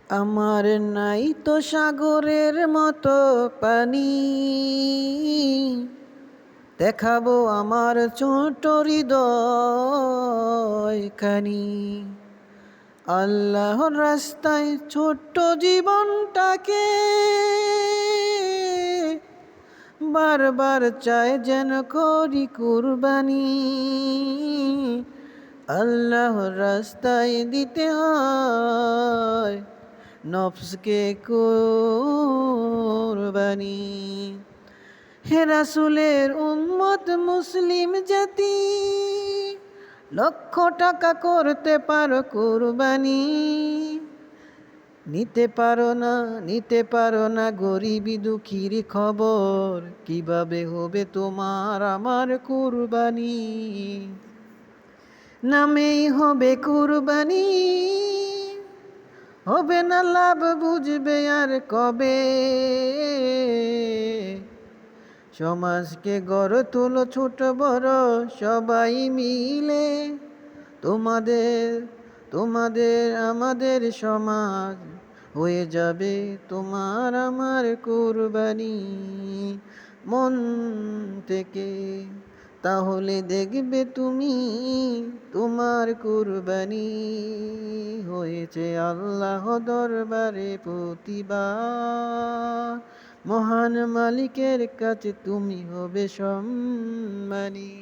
আমার নাই তো সাগরের মতো পানি, দেখাবো আমার ছোট হৃদয়খানি। আল্লাহর রাস্তায় ছোট্ট জীবনটাকে বারবার চায় যেন করি কুরবানি। আল্লাহর রাস্তায় দিতে হয় নফসকে কুরবানি। হে রাসূলের উম্মত মুসলিম জাতি, লক্ষ টাকা করতে পারো কুরবানি, নিতে পারো না গরিবি দুঃখীর খবর, কিভাবে হবে তোমার আমার কুরবানি। নামেই হবে কুরবানি, হবে না লাভ বুঝবে আর কবে। সমাজকে গড়ে তোলো ছোট বড় সবাই মিলে, তোমাদের তোমাদের আমাদের সমাজ হয়ে যাবে তোমার আমার কুরবানি। মন থেকে তাহলে দেখবে তুমি তোমার কুরবানি হয়েছে আল্লাহ দরবারে প্রতিবার। মহান মালিকের কাছে তুমি হবে সম্মানী।